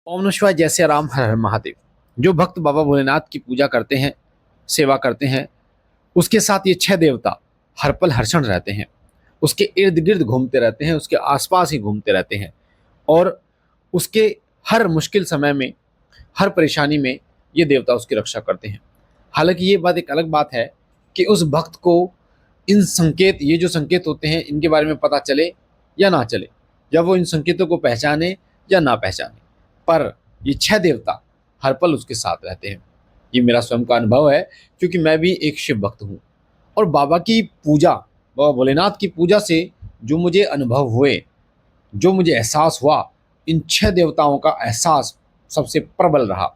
ओम नमः शिवाय। जय सिया राम, हर हर महादेव। जो भक्त बाबा भोलेनाथ की पूजा करते हैं, सेवा करते हैं, उसके साथ ये छह देवता हर पल हर्षण रहते हैं। उसके इर्द गिर्द घूमते रहते हैं, उसके आसपास ही घूमते रहते हैं और उसके हर मुश्किल समय में, हर परेशानी में ये देवता उसकी रक्षा करते हैं। हालांकि ये बात एक अलग बात है कि उस भक्त को इन संकेत, ये जो संकेत होते हैं, इनके बारे में पता चले या ना चले, या वो इन संकेतों को पहचाने या ना पहचाने, पर ये छह देवता हर पल उसके साथ रहते हैं। ये मेरा स्वयं का अनुभव है, क्योंकि मैं भी एक शिव भक्त हूँ। और बाबा की पूजा, बाबा भोलेनाथ की पूजा से जो मुझे अनुभव हुए, जो मुझे एहसास हुआ, इन छह देवताओं का एहसास सबसे प्रबल रहा।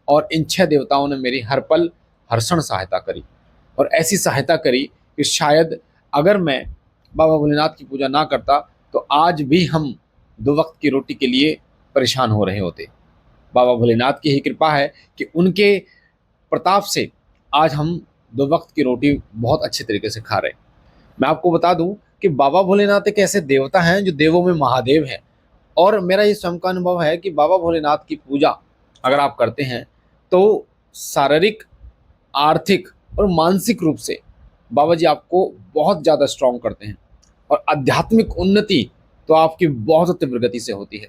और इन छह देवताओं ने मेरी हर पल हर्षण सहायता करी, और ऐसी सहायता करी कि शायद अगर मैं बाबा भोलेनाथ की पूजा ना करता तो आज भी हम दो वक्त की रोटी के लिए परेशान हो रहे होते। बाबा भोलेनाथ की ही कृपा है कि उनके प्रताप से आज हम दो वक्त की रोटी बहुत अच्छे तरीके से खा रहे हैं। मैं आपको बता दूं कि बाबा भोलेनाथ एक ऐसे देवता हैं जो देवों में महादेव हैं। और मेरा ये स्वयं का अनुभव है कि बाबा भोलेनाथ की पूजा अगर आप करते हैं तो शारीरिक, आर्थिक और मानसिक रूप से बाबा जी आपको बहुत ज़्यादा स्ट्रांग करते हैं। और आध्यात्मिक उन्नति तो आपकी बहुत तीव्र गति से होती है।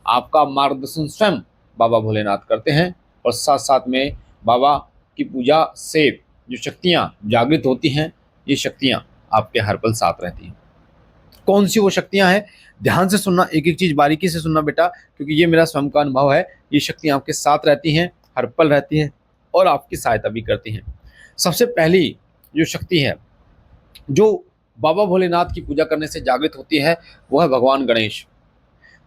आपका मार्गदर्शन स्वयं बाबा भोलेनाथ करते हैं, और साथ साथ में बाबा की पूजा से जो शक्तियाँ जागृत होती हैं, ये शक्तियाँ आपके हर पल साथ रहती हैं। कौन सी वो शक्तियाँ हैं? ध्यान से सुनना, एक एक चीज़ बारीकी से सुनना बेटा, क्योंकि ये मेरा स्वयं का अनुभव है। ये शक्तियाँ आपके साथ रहती हैं, हर पल रहती हैं और आपकी सहायता भी करती हैं। सबसे पहली जो शक्ति है जो बाबा भोलेनाथ की पूजा करने से जागृत होती है, वो है भगवान गणेश।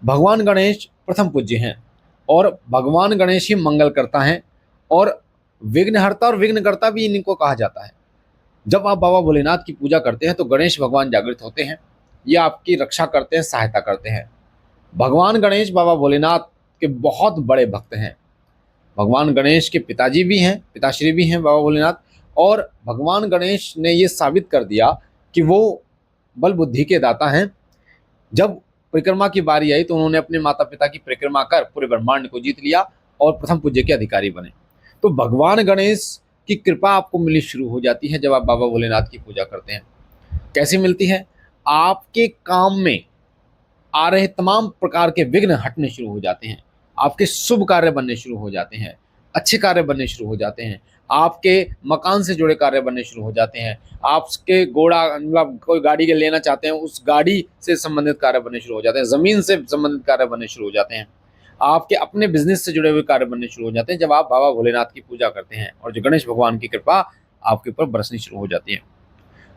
भगवान गणेश प्रथम पूज्य हैं, और भगवान गणेश ही मंगल करता है, और विघ्नहर्ता और विघ्नकर्ता भी इनको कहा जाता है। जब आप बाबा भोलेनाथ की पूजा करते हैं तो गणेश भगवान जागृत होते हैं। ये आपकी रक्षा करते हैं, सहायता करते हैं। भगवान गणेश बाबा भोलेनाथ के बहुत बड़े भक्त हैं। भगवान गणेश के पिताजी भी हैं, पिताश्री भी हैं बाबा भोलेनाथ। और भगवान गणेश ने ये साबित कर दिया कि वो बल बुद्धि के दाता हैं। जब परिक्रमा की बारी आई तो उन्होंने अपने माता पिता की परिक्रमा कर पूरे ब्रह्मांड को जीत लिया और प्रथम पूज्य के अधिकारी बने। तो भगवान गणेश की कृपा आपको मिलनी शुरू हो जाती है जब आप बाबा भोलेनाथ की पूजा करते हैं। कैसे मिलती है? आपके काम में आ रहे तमाम प्रकार के विघ्न हटने शुरू हो जाते हैं। आपके शुभ कार्य बनने शुरू हो जाते हैं, अच्छे कार्य बनने शुरू हो जाते हैं। आपके मकान से जुड़े कार्य बनने शुरू हो जाते हैं। आपके घोड़ा, मतलब कोई गाड़ी के लेना चाहते हैं, उस गाड़ी से संबंधित कार्य बनने शुरू हो जाते हैं। ज़मीन से संबंधित कार्य बनने शुरू हो जाते हैं। आपके अपने बिजनेस से जुड़े हुए कार्य बनने शुरू हो जाते हैं जब आप बाबा भोलेनाथ की पूजा करते हैं, और जो गणेश भगवान की कृपा आपके ऊपर बरसनी शुरू हो जाती है।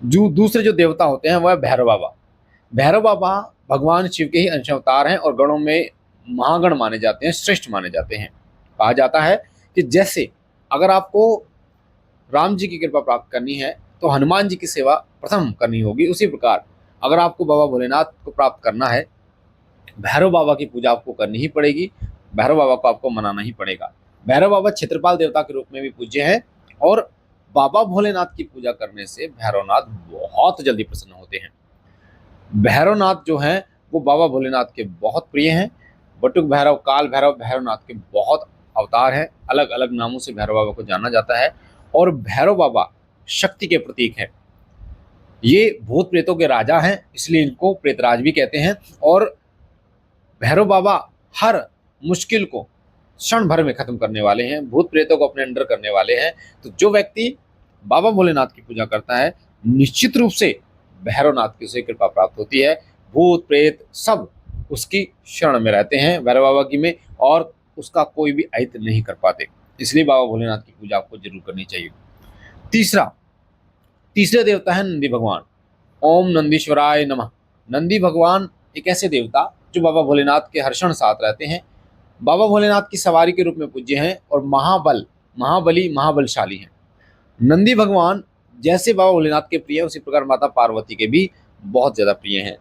जो दूसरे जो देवता होते हैं वह भैरव बाबा। भैरव बाबा भगवान शिव के ही अंश अवतार हैं और गणों में महागण माने जाते हैं, श्रेष्ठ माने जाते हैं। कहा जाता है कि जैसे अगर आपको राम जी की कृपा प्राप्त करनी है तो हनुमान जी की सेवा प्रथम करनी होगी, उसी प्रकार अगर आपको बाबा भोलेनाथ को प्राप्त करना है, भैरव बाबा की पूजा आपको करनी ही पड़ेगी। भैरव बाबा को आपको मनाना ही पड़ेगा। भैरव बाबा क्षेत्रपाल देवता के रूप में भी पूज्य हैं, और बाबा भोलेनाथ की पूजा करने से भैरवनाथ बहुत जल्दी प्रसन्न होते हैं। भैरवनाथ जो हैं वो बाबा भोलेनाथ के बहुत प्रिय हैं। बटुक भैरव, काल भैरव, भैरवनाथ के बहुत अवतार हैं। अलग अलग नामों से भैरव बाबा को जाना जाता है। और भैरव बाबा शक्ति के प्रतीक हैं। ये भूत प्रेतों के राजा हैं, इसलिए इनको प्रेतराज भी कहते हैं। और भैरव बाबा हर मुश्किल को क्षण भर में खत्म करने वाले हैं, भूत प्रेतों को अपने अंडर करने वाले हैं। तो जो व्यक्ति बाबा भोलेनाथ की पूजा करता है, निश्चित रूप से भैरवनाथ की उसे कृपा प्राप्त होती है। भूत प्रेत सब उसकी शरण में रहते हैं, भैरव बाबा की में, और उसका कोई भी अहित नहीं कर पाते। इसलिए बाबा भोलेनाथ की पूजा आपको जरूर करनी चाहिए। तीसरा तीसरे देवता है नंदी भगवान। ओम नंदीश्वराय नमः। नंदी भगवान एक ऐसे देवता जो बाबा भोलेनाथ के हर्षण साथ रहते हैं। बाबा भोलेनाथ की सवारी के रूप में पूज्य हैं और महाबली, महाबलशाली हैं। नंदी भगवान जैसे बाबा भोलेनाथ के प्रिय हैं, उसी प्रकार माता पार्वती के भी बहुत ज़्यादा प्रिय हैं।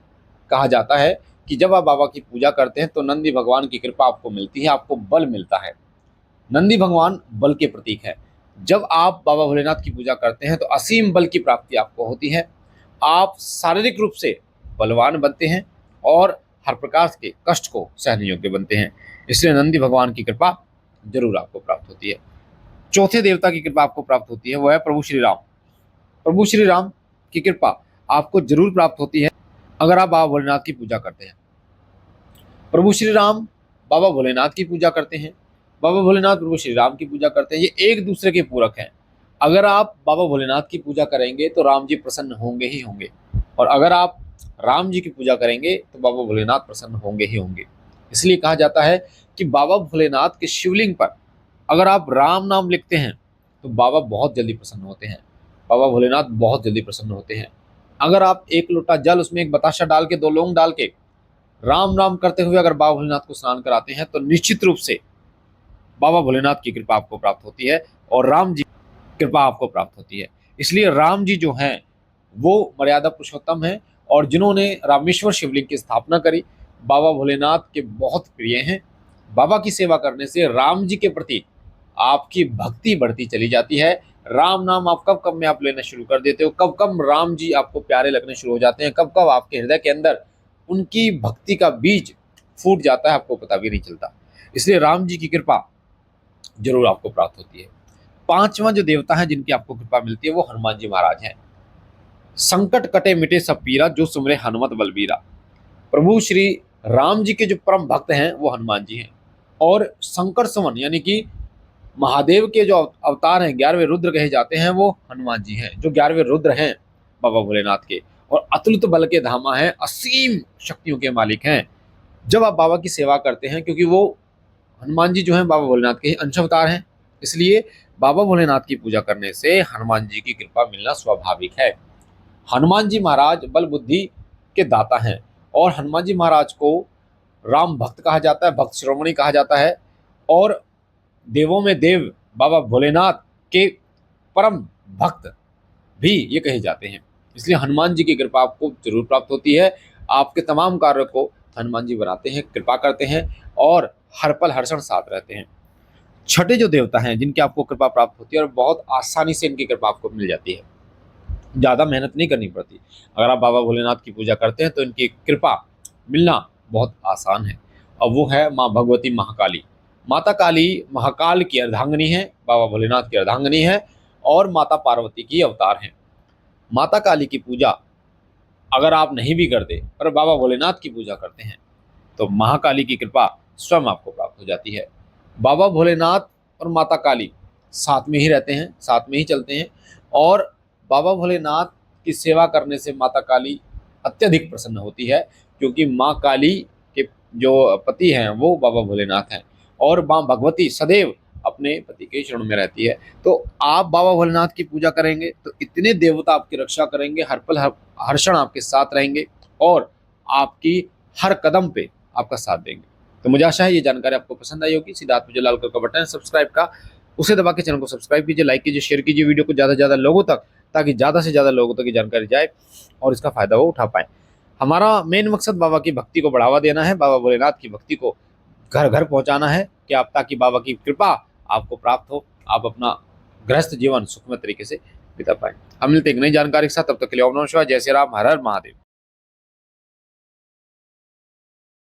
कहा जाता है कि जब आप बाबा की पूजा करते हैं तो नंदी भगवान की कृपा आपको मिलती है, आपको बल मिलता है। नंदी भगवान बल के प्रतीक है। जब आप बाबा भोलेनाथ की पूजा करते हैं तो असीम बल की प्राप्ति आपको होती है। आप शारीरिक रूप से बलवान बनते हैं और हर प्रकार के कष्ट को सहने योग्य बनते हैं। इसलिए नंदी भगवान की कृपा जरूर आपको प्राप्त होती है। चौथे देवता की कृपा आपको प्राप्त होती है, वह है प्रभु श्री राम। प्रभु श्री राम की कृपा आपको जरूर प्राप्त होती है अगर आप बाबा भोलेनाथ की पूजा करते हैं। प्रभु श्री राम बाबा भोलेनाथ की पूजा करते हैं, बाबा भोलेनाथ प्रभु श्री राम की पूजा करते हैं, ये एक दूसरे के पूरक हैं। अगर आप बाबा भोलेनाथ की पूजा करेंगे तो राम जी प्रसन्न होंगे ही होंगे, और अगर आप राम जी की पूजा करेंगे तो बाबा भोलेनाथ प्रसन्न होंगे ही होंगे। इसलिए कहा जाता है कि बाबा भोलेनाथ के शिवलिंग पर अगर आप राम नाम लिखते हैं तो बाबा बहुत जल्दी प्रसन्न होते हैं, बाबा भोलेनाथ बहुत जल्दी प्रसन्न होते हैं। अगर आप एक लोटा जल उसमें एक बताशा डाल के, 2 लौंग डाल के राम राम करते हुए अगर बाबा भोलेनाथ को स्नान कराते हैं तो निश्चित रूप से बाबा भोलेनाथ की कृपा आपको प्राप्त होती है और राम जी की कृपा आपको प्राप्त होती है। इसलिए राम जी जो हैं वो मर्यादा पुरुषोत्तम हैं, और जिन्होंने रामेश्वर शिवलिंग की स्थापना करी बाबा भोलेनाथ के बहुत प्रिय हैं। बाबा की सेवा करने से राम जी के प्रति आपकी भक्ति बढ़ती चली जाती है। राम नाम आप कब कब में आप लेना शुरू कर देते हो, कब कब राम जी आपको प्यारे लगने शुरू हो जाते हैं, कब कब आपके हृदय के अंदर उनकी भक्ति का बीज फूट जाता है, आपको पता भी नहीं चलता। इसलिए राम जी की कृपा जरूर आपको प्राप्त होती है। 5वां जो देवता है जिनकी आपको कृपा मिलती है वो हनुमान जी महाराज हैं। संकट कटे मिटे सब पीरा, जो सुमरे हनुमत बलबीरा। प्रभु श्री राम जी के जो परम भक्त हैं वो हनुमान जी हैं, और संकट समन यानी कि महादेव के जो अवतार हैं, 11वें रुद्र कहे जाते हैं, वो हनुमान जी हैं, जो 11वें रुद्र हैं बाबा भोलेनाथ के, और अतुलित बल के धामा हैं, असीम शक्तियों के मालिक हैं। जब आप बाबा की सेवा करते हैं, क्योंकि वो हनुमान जी जो हैं बाबा भोलेनाथ के ही अंश अवतार हैं, इसलिए बाबा भोलेनाथ की पूजा करने से हनुमान जी की कृपा मिलना स्वाभाविक है। हनुमान जी महाराज बल बुद्धि के दाता हैं, और हनुमान जी महाराज को राम भक्त कहा जाता है, भक्त शिरोमणि कहा जाता है, और देवों में देव बाबा भोलेनाथ के परम भक्त भी ये कहे जाते हैं। इसलिए हनुमान जी की कृपा आपको जरूर प्राप्त होती है। आपके तमाम कार्यों को हनुमान जी बनाते हैं, कृपा करते हैं, और हर पल हर क्षण साथ रहते हैं। छठे जो देवता हैं जिनकी आपको कृपा प्राप्त होती है, और बहुत आसानी से इनकी कृपा आपको मिल जाती है, ज़्यादा मेहनत नहीं करनी पड़ती। अगर आप बाबा भोलेनाथ की पूजा करते हैं तो इनकी कृपा मिलना बहुत आसान है, और वो है माँ भगवती महाकाली। माता काली महाकाल की अर्धांगिनी है, बाबा भोलेनाथ की अर्धांगिनी है, और माता पार्वती की अवतार हैं। माता काली की पूजा अगर आप नहीं भी करते पर बाबा भोलेनाथ की पूजा करते हैं तो महाकाली की कृपा स्वयं आपको प्राप्त हो जाती है। बाबा भोलेनाथ और माता काली साथ में ही रहते हैं, साथ में ही चलते हैं, और बाबा भोलेनाथ की सेवा करने से माता काली अत्यधिक प्रसन्न होती है, क्योंकि माँ काली के जो पति हैं वो बाबा भोलेनाथ हैं, और माँ भगवती सदैव अपने पति के शरण में रहती है। तो आप बाबा भोलेनाथ की पूजा करेंगे तो इतने देवता आपकी रक्षा करेंगे, हर पल हर क्षण आपके साथ रहेंगे, और आपकी हर कदम पे आपका साथ देंगे। तो मुझे आशा है ये जानकारी आपको पसंद आई होगी। सीधा हाथ में जो लाल कलर का बटन है सब्सक्राइब का, उसे दबा के चैनल को सब्सक्राइब कीजिए, लाइक कीजिए, शेयर कीजिए वीडियो को ज़्यादा से ज़्यादा लोगों तक, ताकि ज़्यादा से ज़्यादा लोगों तक ये जानकारी जाए और इसका फ़ायदा वो उठा पाएँ। हमारा मेन मकसद बाबा की भक्ति को बढ़ावा देना है, बाबा भोलेनाथ की भक्ति को घर घर पहुँचाना है, कि आप ताकि बाबा की कृपा आपको प्राप्त हो, आप अपना गृहस्थ जीवन सुखमय तरीके से बिता पाएँ। हम मिलते हैं एक नई जानकारी के साथ, तब तक के लिए ओम नमः शिवाय, जय श्री राम, हर हर महादेव।